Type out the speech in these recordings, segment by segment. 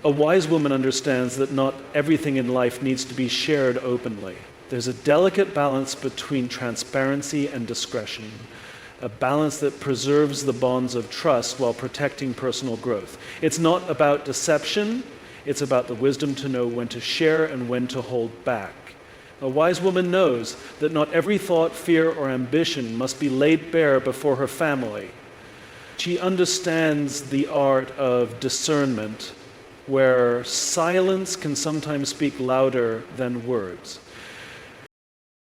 A wise woman understands that not everything in life needs to be shared openly. There's a delicate balance between transparency and discretion, a balance that preserves the bonds of trust while protecting personal growth. It's not about deception, it's about the wisdom to know when to share and when to hold back. A wise woman knows that not every thought, fear, or ambition must be laid bare before her family. She understands the art of discernment, where silence can sometimes speak louder than words.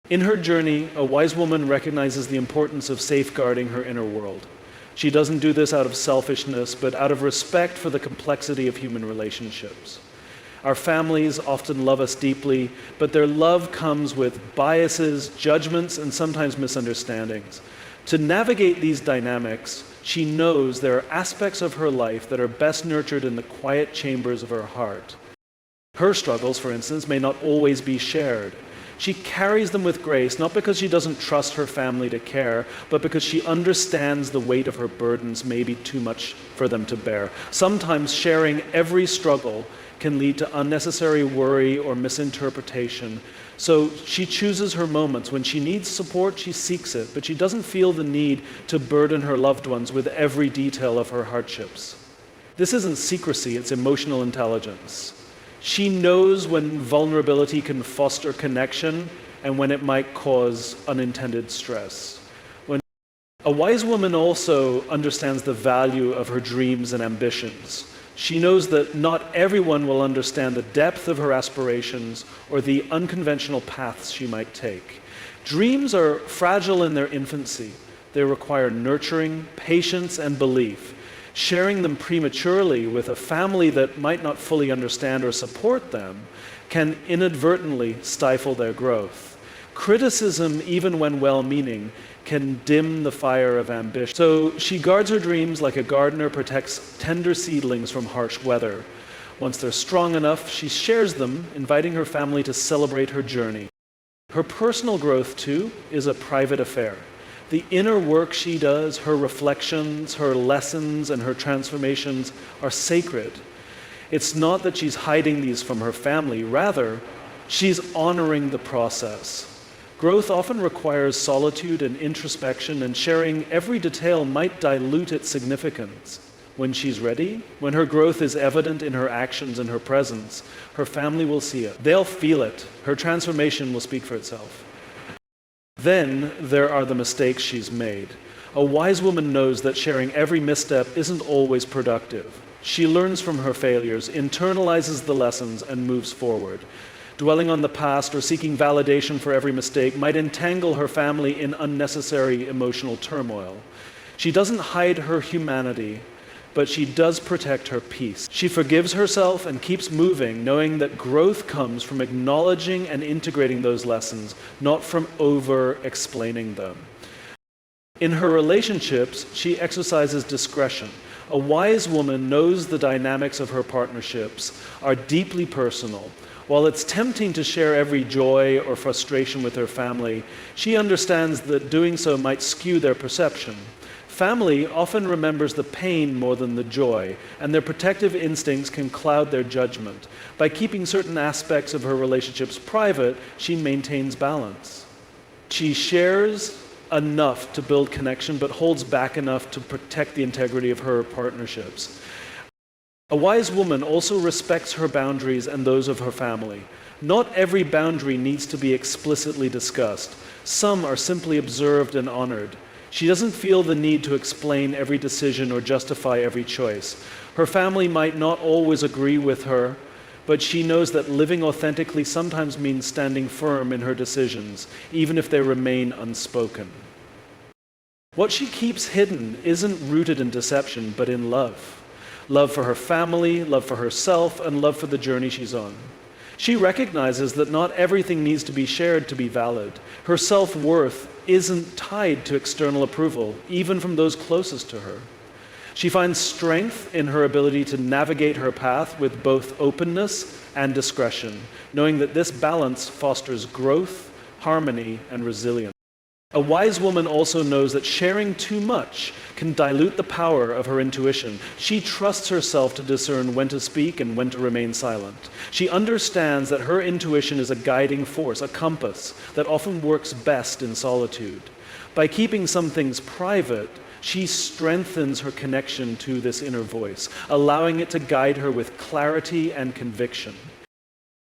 In her journey, a wise woman recognizes the importance of safeguarding her inner world. She doesn't do this out of selfishness, but out of respect for the complexity of human relationships. Our families often love us deeply, but their love comes with biases, judgments, and sometimes misunderstandings. To navigate these dynamics, she knows there are aspects of her life that are best nurtured in the quiet chambers of her heart. Her struggles, for instance, may not always be shared. She carries them with grace, not because she doesn't trust her family to care, but because she understands the weight of her burdens may be too much for them to bear. Sometimes sharing every struggle can lead to unnecessary worry or misinterpretation. So she chooses her moments. When she needs support, she seeks it, but she doesn't feel the need to burden her loved ones with every detail of her hardships. This isn't secrecy, it's emotional intelligence. She knows when vulnerability can foster connection and when it might cause unintended stress. A wise woman also understands the value of her dreams and ambitions. She knows that not everyone will understand the depth of her aspirations or the unconventional paths she might take. Dreams are fragile in their infancy. They require nurturing, patience, and belief. Sharing them prematurely with a family that might not fully understand or support them can inadvertently stifle their growth. Criticism, even when well-meaning, can dim the fire of ambition. So she guards her dreams like a gardener protects tender seedlings from harsh weather. Once they're strong enough, she shares them, inviting her family to celebrate her journey. Her personal growth, too, is a private affair. The inner work she does, her reflections, her lessons, and her transformations are sacred. It's not that she's hiding these from her family. Rather, she's honoring the process. Growth often requires solitude and introspection, and sharing every detail might dilute its significance. When she's ready, when her growth is evident in her actions and her presence, her family will see it. They'll feel it. Her transformation will speak for itself. Then there are the mistakes she's made. A wise woman knows that sharing every misstep isn't always productive. She learns from her failures, internalizes the lessons, and moves forward. Dwelling on the past or seeking validation for every mistake might entangle her family in unnecessary emotional turmoil. She doesn't hide her humanity, but she does protect her peace. She forgives herself and keeps moving, knowing that growth comes from acknowledging and integrating those lessons, not from over-explaining them. In her relationships, she exercises discretion. A wise woman knows the dynamics of her partnerships are deeply personal. While it's tempting to share every joy or frustration with her family, she understands that doing so might skew their perception. Family often remembers the pain more than the joy, and their protective instincts can cloud their judgment. By keeping certain aspects of her relationships private, she maintains balance. She shares enough to build connection, but holds back enough to protect the integrity of her partnerships. A wise woman also respects her boundaries and those of her family. Not every boundary needs to be explicitly discussed. Some are simply observed and honored. She doesn't feel the need to explain every decision or justify every choice. Her family might not always agree with her, but she knows that living authentically sometimes means standing firm in her decisions, even if they remain unspoken. What she keeps hidden isn't rooted in deception, but in love. Love for her family, love for herself, and love for the journey she's on. She recognizes that not everything needs to be shared to be valid. Her self-worth isn't tied to external approval, even from those closest to her. She finds strength in her ability to navigate her path with both openness and discretion, knowing that this balance fosters growth, harmony, and resilience. A wise woman also knows that sharing too much can dilute the power of her intuition. She trusts herself to discern when to speak and when to remain silent. She understands that her intuition is a guiding force, a compass that often works best in solitude. By keeping some things private, she strengthens her connection to this inner voice, allowing it to guide her with clarity and conviction.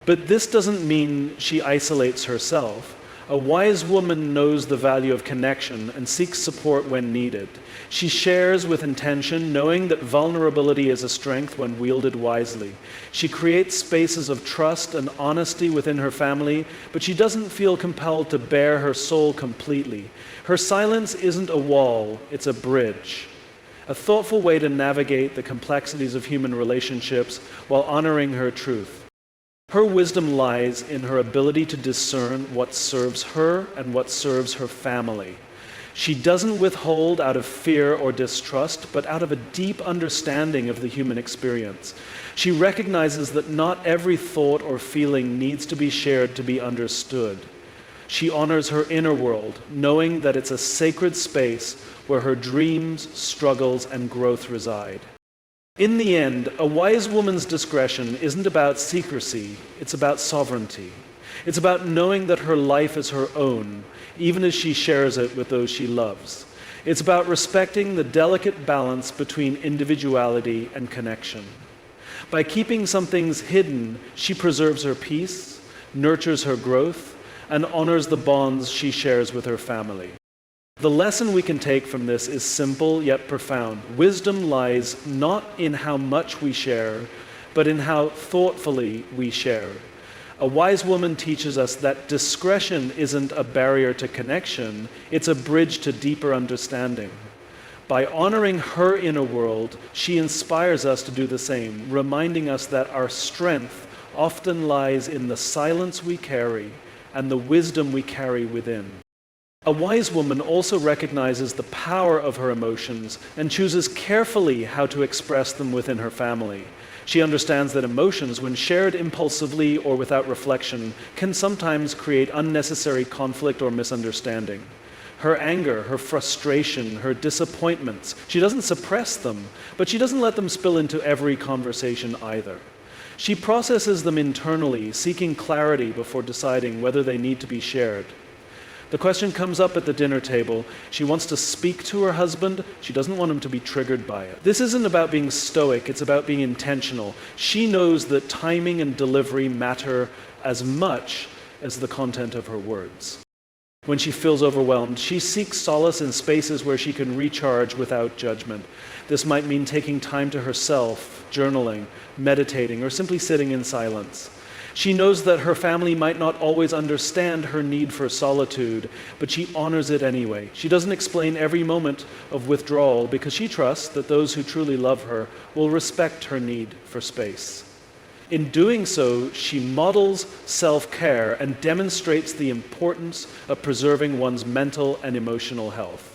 But this doesn't mean she isolates herself. A wise woman knows the value of connection and seeks support when needed. She shares with intention, knowing that vulnerability is a strength when wielded wisely. She creates spaces of trust and honesty within her family, but she doesn't feel compelled to bare her soul completely. Her silence isn't a wall, it's a bridge. A thoughtful way to navigate the complexities of human relationships while honoring her truth. Her wisdom lies in her ability to discern what serves her and what serves her family. She doesn't withhold out of fear or distrust, but out of a deep understanding of the human experience. She recognizes that not every thought or feeling needs to be shared to be understood. She honors her inner world, knowing that it's a sacred space where her dreams, struggles, and growth reside. In the end, a wise woman's discretion isn't about secrecy, it's about sovereignty. It's about knowing that her life is her own, even as she shares it with those she loves. It's about respecting the delicate balance between individuality and connection. By keeping some things hidden, she preserves her peace, nurtures her growth, and honors the bonds she shares with her family. The lesson we can take from this is simple yet profound. Wisdom lies not in how much we share, but in how thoughtfully we share. A wise woman teaches us that discretion isn't a barrier to connection, it's a bridge to deeper understanding. By honoring her inner world, she inspires us to do the same, reminding us that our strength often lies in the silence we carry and the wisdom we carry within. A wise woman also recognizes the power of her emotions and chooses carefully how to express them within her family. She understands that emotions, when shared impulsively or without reflection, can sometimes create unnecessary conflict or misunderstanding. Her anger, her frustration, her disappointments, she doesn't suppress them, but she doesn't let them spill into every conversation either. She processes them internally, seeking clarity before deciding whether they need to be shared. The question comes up at the dinner table. She wants to speak to her husband. She doesn't want him to be triggered by it. This isn't about being stoic. It's about being intentional. She knows that timing and delivery matter as much as the content of her words. When she feels overwhelmed, she seeks solace in spaces where she can recharge without judgment. This might mean taking time to herself, journaling, meditating, or simply sitting in silence. She knows that her family might not always understand her need for solitude, but she honors it anyway. She doesn't explain every moment of withdrawal because she trusts that those who truly love her will respect her need for space. In doing so, she models self-care and demonstrates the importance of preserving one's mental and emotional health.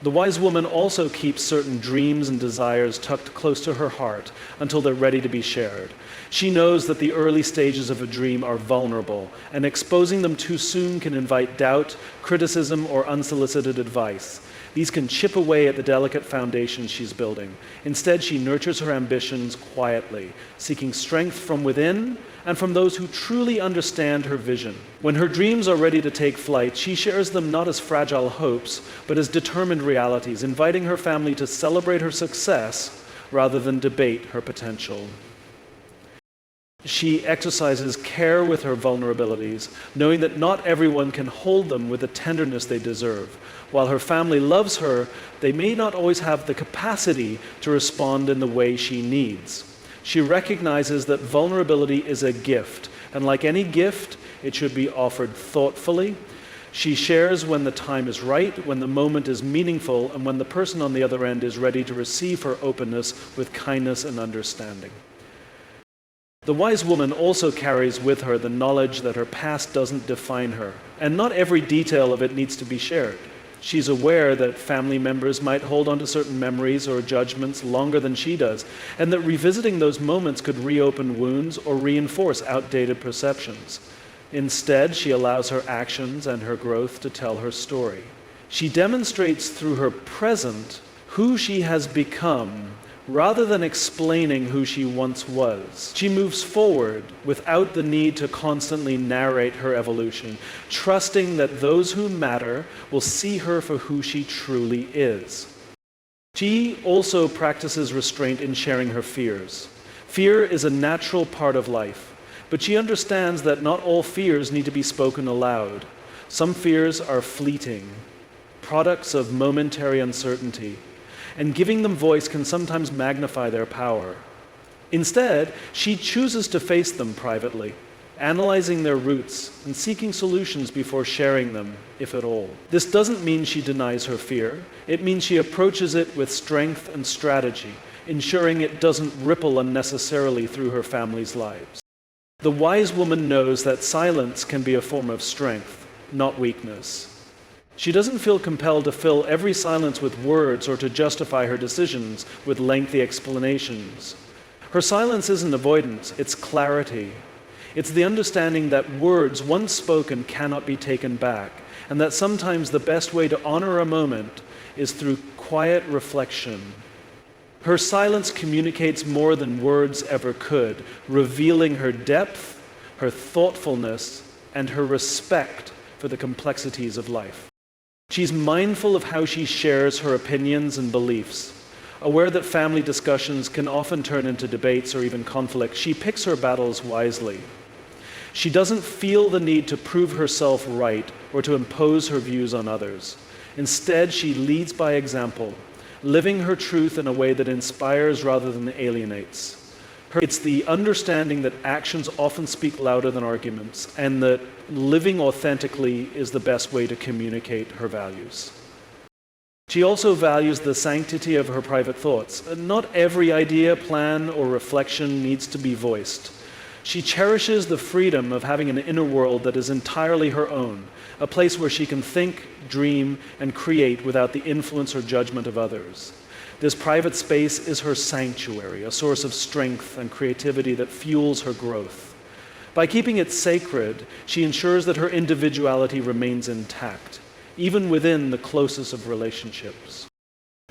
The wise woman also keeps certain dreams and desires tucked close to her heart until they're ready to be shared. She knows that the early stages of a dream are vulnerable, and exposing them too soon can invite doubt, criticism, or unsolicited advice. These can chip away at the delicate foundation she's building. Instead, she nurtures her ambitions quietly, seeking strength from within and from those who truly understand her vision. When her dreams are ready to take flight, she shares them not as fragile hopes, but as determined realities, inviting her family to celebrate her success rather than debate her potential. She exercises care with her vulnerabilities, knowing that not everyone can hold them with the tenderness they deserve. While her family loves her, they may not always have the capacity to respond in the way she needs. She recognizes that vulnerability is a gift, and like any gift, it should be offered thoughtfully. She shares when the time is right, when the moment is meaningful, and when the person on the other end is ready to receive her openness with kindness and understanding. The wise woman also carries with her the knowledge that her past doesn't define her, and not every detail of it needs to be shared. She's aware that family members might hold on to certain memories or judgments longer than she does, and that revisiting those moments could reopen wounds or reinforce outdated perceptions. Instead, she allows her actions and her growth to tell her story. She demonstrates through her present who she has become rather than explaining who she once was. She moves forward without the need to constantly narrate her evolution, trusting that those who matter will see her for who she truly is. She also practices restraint in sharing her fears. Fear is a natural part of life, but she understands that not all fears need to be spoken aloud. Some fears are fleeting, products of momentary uncertainty, and giving them voice can sometimes magnify their power. Instead, she chooses to face them privately, analyzing their roots and seeking solutions before sharing them, if at all. This doesn't mean she denies her fear. It means she approaches it with strength and strategy, ensuring it doesn't ripple unnecessarily through her family's lives. The wise woman knows that silence can be a form of strength, not weakness. She doesn't feel compelled to fill every silence with words or to justify her decisions with lengthy explanations. Her silence isn't avoidance, it's clarity. It's the understanding that words once spoken cannot be taken back, and that sometimes the best way to honor a moment is through quiet reflection. Her silence communicates more than words ever could, revealing her depth, her thoughtfulness, and her respect for the complexities of life. She's mindful of how she shares her opinions and beliefs. Aware that family discussions can often turn into debates or even conflict, she picks her battles wisely. She doesn't feel the need to prove herself right or to impose her views on others. Instead, she leads by example, living her truth in a way that inspires rather than alienates. It's the understanding that actions often speak louder than arguments, and that living authentically is the best way to communicate her values. She also values the sanctity of her private thoughts. Not every idea, plan, or reflection needs to be voiced. She cherishes the freedom of having an inner world that is entirely her own, a place where she can think, dream, and create without the influence or judgment of others. This private space is her sanctuary, a source of strength and creativity that fuels her growth. By keeping it sacred, she ensures that her individuality remains intact, even within the closest of relationships.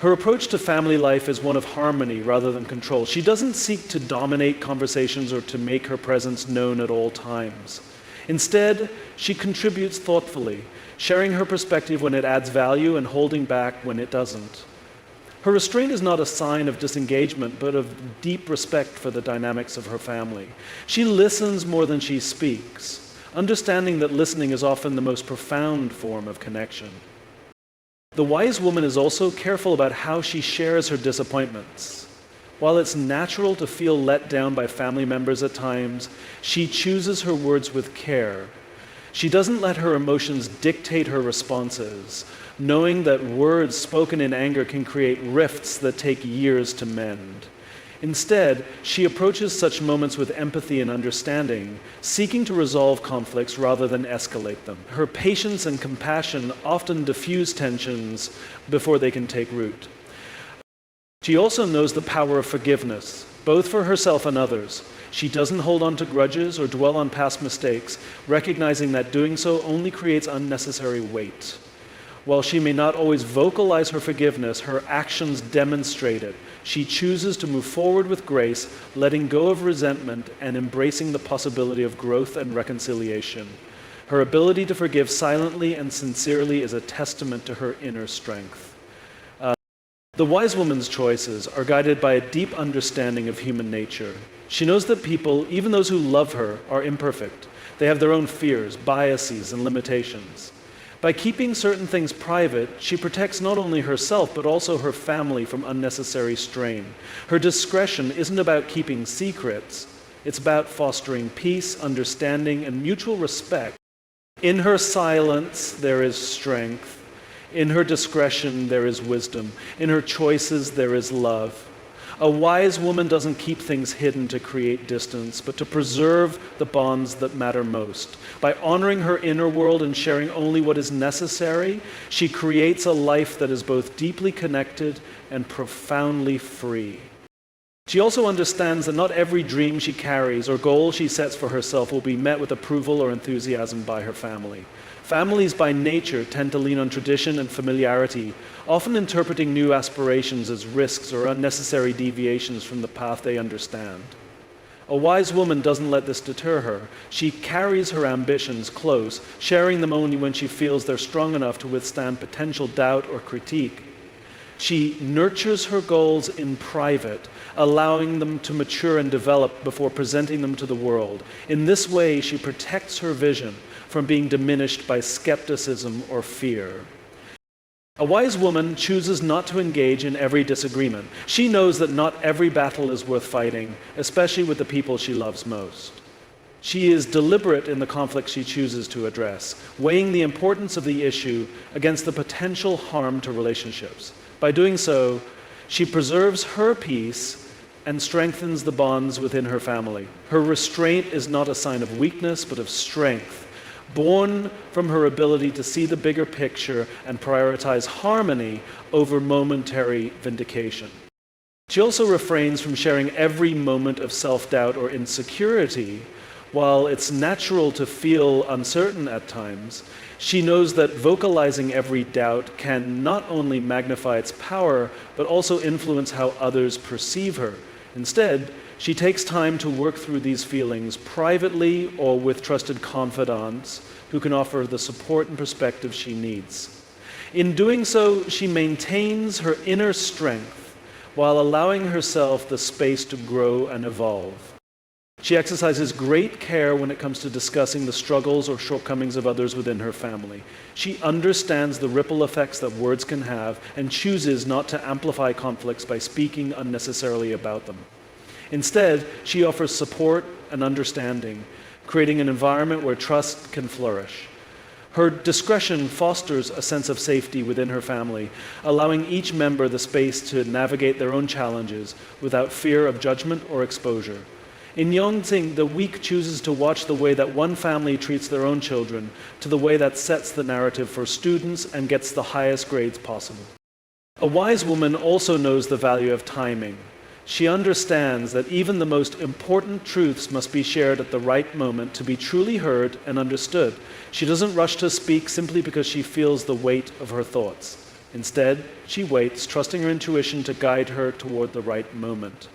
Her approach to family life is one of harmony rather than control. She doesn't seek to dominate conversations or to make her presence known at all times. Instead, she contributes thoughtfully, sharing her perspective when it adds value and holding back when it doesn't. Her restraint is not a sign of disengagement, but of deep respect for the dynamics of her family. She listens more than she speaks, understanding that listening is often the most profound form of connection. The wise woman is also careful about how she shares her disappointments. While it's natural to feel let down by family members at times, she chooses her words with care. She doesn't let her emotions dictate her responses, knowing that words spoken in anger can create rifts that take years to mend. Instead, she approaches such moments with empathy and understanding, seeking to resolve conflicts rather than escalate them. Her patience and compassion often diffuse tensions before they can take root. She also knows the power of forgiveness, both for herself and others. She doesn't hold on to grudges or dwell on past mistakes, recognizing that doing so only creates unnecessary weight. While she may not always vocalize her forgiveness, her actions demonstrate it. She chooses to move forward with grace, letting go of resentment and embracing the possibility of growth and reconciliation. Her ability to forgive silently and sincerely is a testament to her inner strength. The wise woman's choices are guided by a deep understanding of human nature. She knows that people, even those who love her, are imperfect. They have their own fears, biases, and limitations. By keeping certain things private, she protects not only herself, but also her family from unnecessary strain. Her discretion isn't about keeping secrets. It's about fostering peace, understanding, and mutual respect. In her silence, there is strength. In her discretion, there is wisdom. In her choices, there is love. A wise woman doesn't keep things hidden to create distance, but to preserve the bonds that matter most. By honoring her inner world and sharing only what is necessary, she creates a life that is both deeply connected and profoundly free. She also understands that not every dream she carries or goal she sets for herself will be met with approval or enthusiasm by her family. Families by nature tend to lean on tradition and familiarity, often interpreting new aspirations as risks or unnecessary deviations from the path they understand. A wise woman doesn't let this deter her. She carries her ambitions close, sharing them only when she feels they're strong enough to withstand potential doubt or critique. She nurtures her goals in private, allowing them to mature and develop before presenting them to the world. In this way, she protects her vision from being diminished by skepticism or fear. A wise woman chooses not to engage in every disagreement. She knows that not every battle is worth fighting, especially with the people she loves most. She is deliberate in the conflict she chooses to address, weighing the importance of the issue against the potential harm to relationships. By doing so, she preserves her peace and strengthens the bonds within her family. Her restraint is not a sign of weakness, but of strength, born from her ability to see the bigger picture and prioritize harmony over momentary vindication. She also refrains from sharing every moment of self-doubt or insecurity. While it's natural to feel uncertain at times, she knows that vocalizing every doubt can not only magnify its power, but also influence how others perceive her. Instead, she takes time to work through these feelings privately or with trusted confidants who can offer the support and perspective she needs. In doing so, she maintains her inner strength while allowing herself the space to grow and evolve. She exercises great care when it comes to discussing the struggles or shortcomings of others within her family. She understands the ripple effects that words can have and chooses not to amplify conflicts by speaking unnecessarily about them. Instead, she offers support and understanding, creating an environment where trust can flourish. Her discretion fosters a sense of safety within her family, allowing each member the space to navigate their own challenges without fear of judgment or exposure. In Yongtsing, the weak chooses to watch the way that one family treats their own children to the way that sets the narrative for students and gets the highest grades possible. A wise woman also knows the value of timing. She understands that even the most important truths must be shared at the right moment to be truly heard and understood. She doesn't rush to speak simply because she feels the weight of her thoughts. Instead, she waits, trusting her intuition to guide her toward the right moment.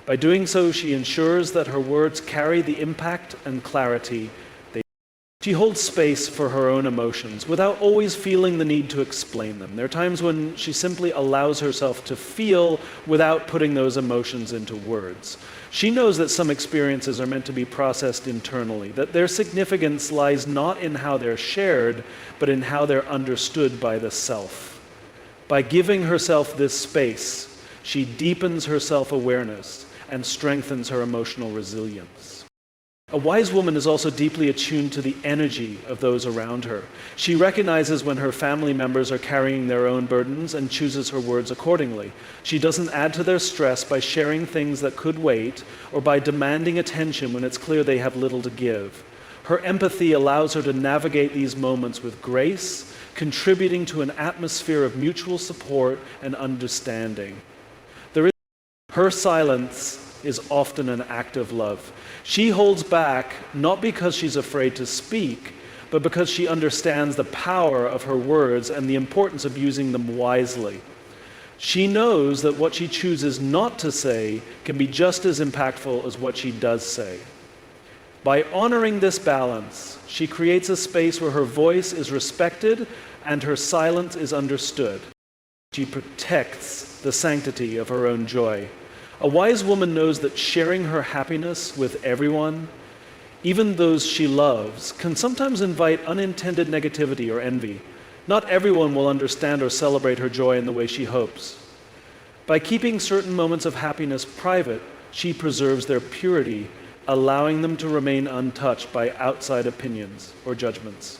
By doing so, she ensures that her words carry the impact and clarity they need. She holds space for her own emotions without always feeling the need to explain them. There are times when she simply allows herself to feel without putting those emotions into words. She knows that some experiences are meant to be processed internally, that their significance lies not in how they're shared, but in how they're understood by the self. By giving herself this space, she deepens her self-awareness and strengthens her emotional resilience. A wise woman is also deeply attuned to the energy of those around her. She recognizes when her family members are carrying their own burdens and chooses her words accordingly. She doesn't add to their stress by sharing things that could wait or by demanding attention when it's clear they have little to give. Her empathy allows her to navigate these moments with grace, contributing to an atmosphere of mutual support and understanding. Her silence is often an act of love. She holds back not because she's afraid to speak, but because she understands the power of her words and the importance of using them wisely. She knows that what she chooses not to say can be just as impactful as what she does say. By honoring this balance, she creates a space where her voice is respected and her silence is understood. She protects the sanctity of her own joy. A wise woman knows that sharing her happiness with everyone, even those she loves, can sometimes invite unintended negativity or envy. Not everyone will understand or celebrate her joy in the way she hopes. By keeping certain moments of happiness private, she preserves their purity, allowing them to remain untouched by outside opinions or judgments.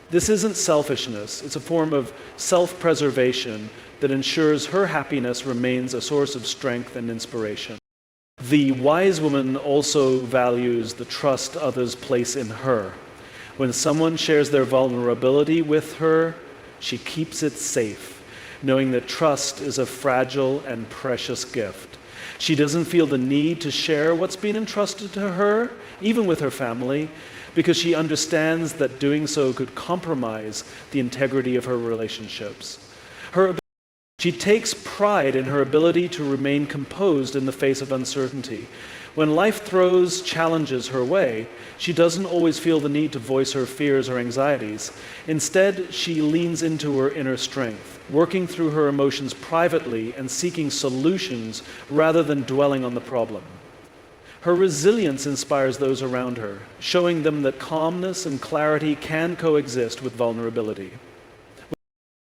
This isn't selfishness, it's a form of self-preservation that ensures her happiness remains a source of strength and inspiration. The wise woman also values the trust others place in her. When someone shares their vulnerability with her, she keeps it safe, knowing that trust is a fragile and precious gift. She doesn't feel the need to share what's been entrusted to her, even with her family, because she understands that doing so could compromise the integrity of her relationships. She takes pride in her ability to remain composed in the face of uncertainty. When life throws challenges her way, she doesn't always feel the need to voice her fears or anxieties. Instead, she leans into her inner strength, working through her emotions privately and seeking solutions rather than dwelling on the problem. Her resilience inspires those around her, showing them that calmness and clarity can coexist with vulnerability.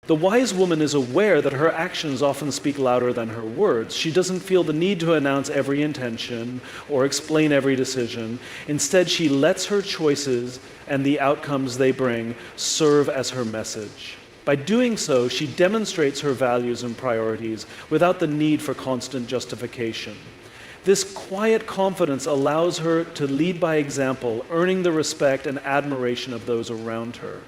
The wise woman is aware that her actions often speak louder than her words. She doesn't feel the need to announce every intention or explain every decision. Instead, she lets her choices and the outcomes they bring serve as her message. By doing so, she demonstrates her values and priorities without the need for constant justification. This quiet confidence allows her to lead by example, earning the respect and admiration of those around her.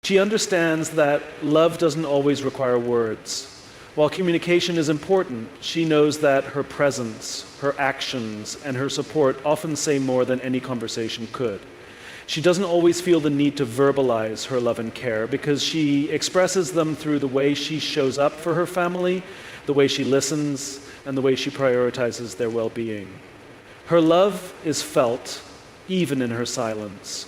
She understands that love doesn't always require words. While communication is important, she knows that her presence, her actions, and her support often say more than any conversation could. She doesn't always feel the need to verbalize her love and care because she expresses them through the way she shows up for her family, the way she listens, and the way she prioritizes their well-being. Her love is felt even in her silence.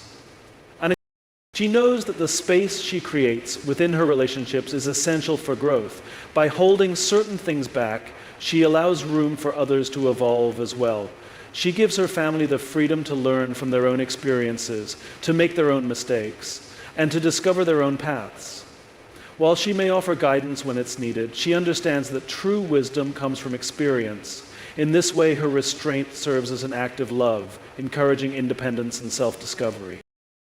She knows that the space she creates within her relationships is essential for growth. By holding certain things back, she allows room for others to evolve as well. She gives her family the freedom to learn from their own experiences, to make their own mistakes, and to discover their own paths. While she may offer guidance when it's needed, she understands that true wisdom comes from experience. In this way, her restraint serves as an act of love, encouraging independence and self-discovery.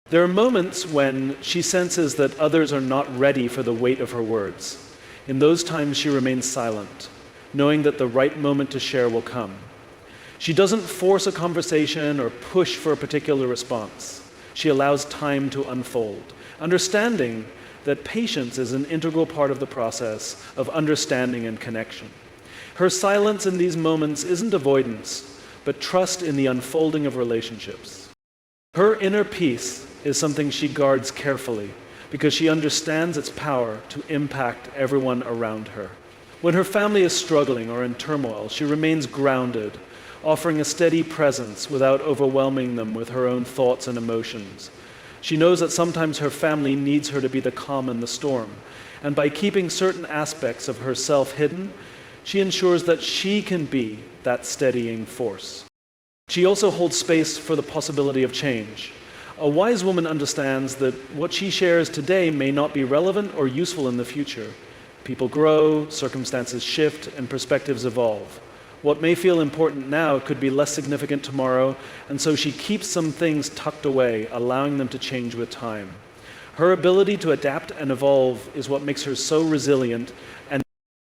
There are moments when she senses that others are not ready for the weight of her words. In those times, she remains silent, knowing that the right moment to share will come. She doesn't force a conversation or push for a particular response. She allows time to unfold, understanding that patience is an integral part of the process of understanding and connection. Her silence in these moments isn't avoidance, but trust in the unfolding of relationships. Her inner peace is something she guards carefully because she understands its power to impact everyone around her. When her family is struggling or in turmoil, she remains grounded, offering a steady presence without overwhelming them with her own thoughts and emotions. She knows that sometimes her family needs her to be the calm in the storm, and by keeping certain aspects of herself hidden, she ensures that she can be that steadying force. She also holds space for the possibility of change. A wise woman understands that what she shares today may not be relevant or useful in the future. People grow, circumstances shift, and perspectives evolve. What may feel important now could be less significant tomorrow, and so she keeps some things tucked away, allowing them to change with time. Her ability to adapt and evolve is what makes her so resilient, and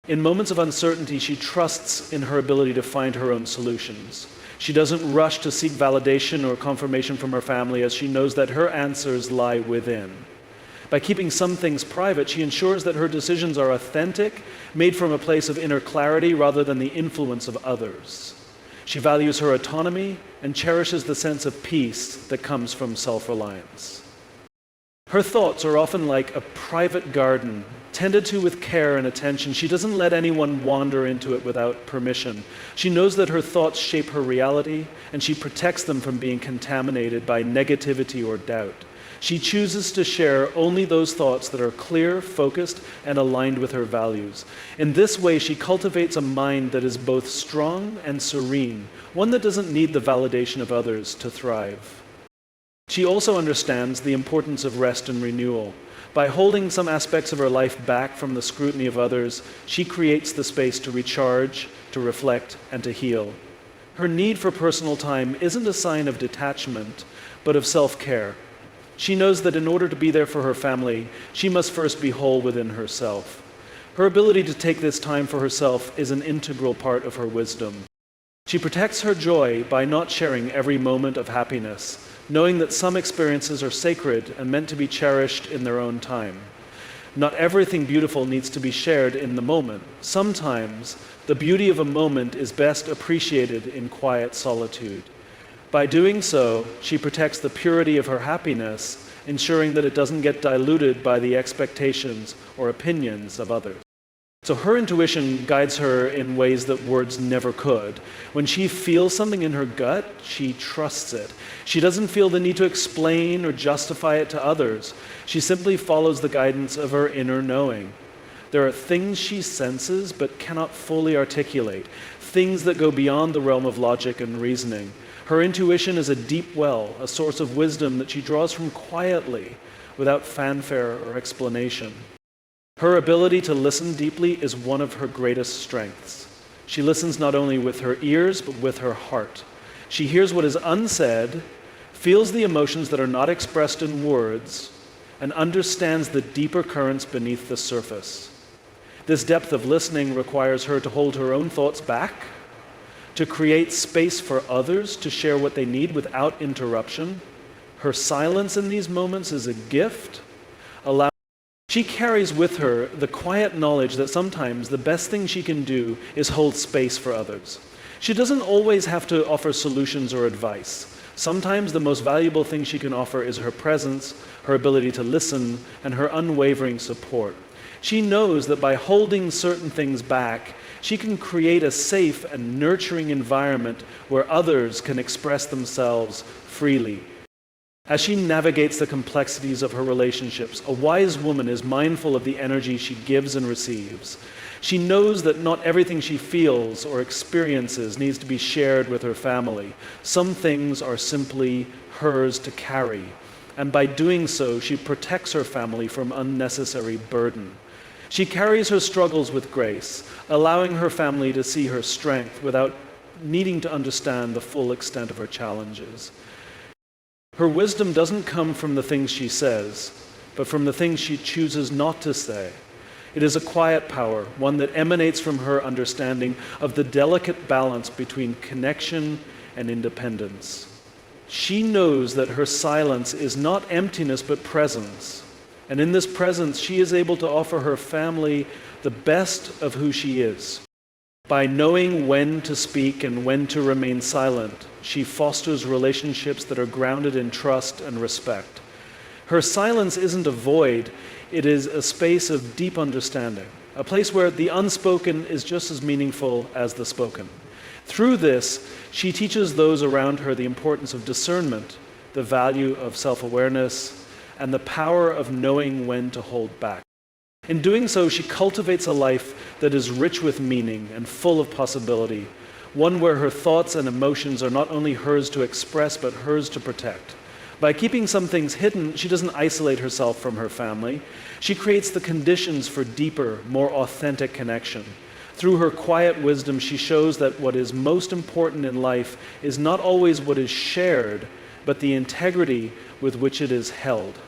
in moments of uncertainty, she trusts in her ability to find her own solutions. She doesn't rush to seek validation or confirmation from her family, as she knows that her answers lie within. By keeping some things private, she ensures that her decisions are authentic, made from a place of inner clarity rather than the influence of others. She values her autonomy and cherishes the sense of peace that comes from self-reliance. Her thoughts are often like a private garden, tended to with care and attention. She doesn't let anyone wander into it without permission. She knows that her thoughts shape her reality, and she protects them from being contaminated by negativity or doubt. She chooses to share only those thoughts that are clear, focused, and aligned with her values. In this way, she cultivates a mind that is both strong and serene, one that doesn't need the validation of others to thrive. She also understands the importance of rest and renewal. By holding some aspects of her life back from the scrutiny of others, she creates the space to recharge, to reflect, and to heal. Her need for personal time isn't a sign of detachment, but of self-care. She knows that in order to be there for her family, she must first be whole within herself. Her ability to take this time for herself is an integral part of her wisdom. She protects her joy by not sharing every moment of happiness, knowing that some experiences are sacred and meant to be cherished in their own time. Not everything beautiful needs to be shared in the moment. Sometimes the beauty of a moment is best appreciated in quiet solitude. By doing so, she protects the purity of her happiness, ensuring that it doesn't get diluted by the expectations or opinions of others. So her intuition guides her in ways that words never could. When she feels something in her gut, she trusts it. She doesn't feel the need to explain or justify it to others. She simply follows the guidance of her inner knowing. There are things she senses but cannot fully articulate, things that go beyond the realm of logic and reasoning. Her intuition is a deep well, a source of wisdom that she draws from quietly, without fanfare or explanation. Her ability to listen deeply is one of her greatest strengths. She listens not only with her ears, but with her heart. She hears what is unsaid, feels the emotions that are not expressed in words, and understands the deeper currents beneath the surface. This depth of listening requires her to hold her own thoughts back, to create space for others to share what they need without interruption. Her silence in these moments is a gift. She carries with her the quiet knowledge that sometimes the best thing she can do is hold space for others. She doesn't always have to offer solutions or advice. Sometimes the most valuable thing she can offer is her presence, her ability to listen, and her unwavering support. She knows that by holding certain things back, she can create a safe and nurturing environment where others can express themselves freely. As she navigates the complexities of her relationships, a wise woman is mindful of the energy she gives and receives. She knows that not everything she feels or experiences needs to be shared with her family. Some things are simply hers to carry, and by doing so, she protects her family from unnecessary burden. She carries her struggles with grace, allowing her family to see her strength without needing to understand the full extent of her challenges. Her wisdom doesn't come from the things she says, but from the things she chooses not to say. It is a quiet power, one that emanates from her understanding of the delicate balance between connection and independence. She knows that her silence is not emptiness but presence. And in this presence, she is able to offer her family the best of who she is. By knowing when to speak and when to remain silent, she fosters relationships that are grounded in trust and respect. Her silence isn't a void, it is a space of deep understanding, a place where the unspoken is just as meaningful as the spoken. Through this, she teaches those around her the importance of discernment, the value of self-awareness, and the power of knowing when to hold back. In doing so, she cultivates a life that is rich with meaning and full of possibility, one where her thoughts and emotions are not only hers to express, but hers to protect. By keeping some things hidden, she doesn't isolate herself from her family. She creates the conditions for deeper, more authentic connection. Through her quiet wisdom, she shows that what is most important in life is not always what is shared, but the integrity with which it is held.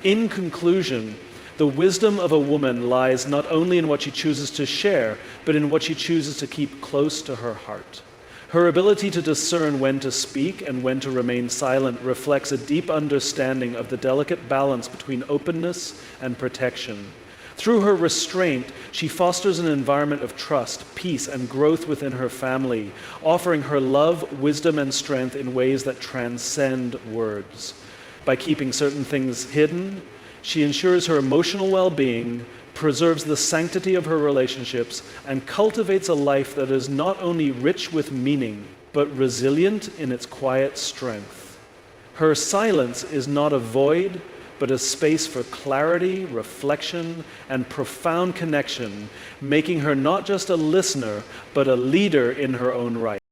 In conclusion, the wisdom of a woman lies not only in what she chooses to share, but in what she chooses to keep close to her heart. Her ability to discern when to speak and when to remain silent reflects a deep understanding of the delicate balance between openness and protection. Through her restraint, she fosters an environment of trust, peace, and growth within her family, offering her love, wisdom, and strength in ways that transcend words. By keeping certain things hidden, she ensures her emotional well-being, preserves the sanctity of her relationships, and cultivates a life that is not only rich with meaning, but resilient in its quiet strength. Her silence is not a void, but a space for clarity, reflection, and profound connection, making her not just a listener, but a leader in her own right.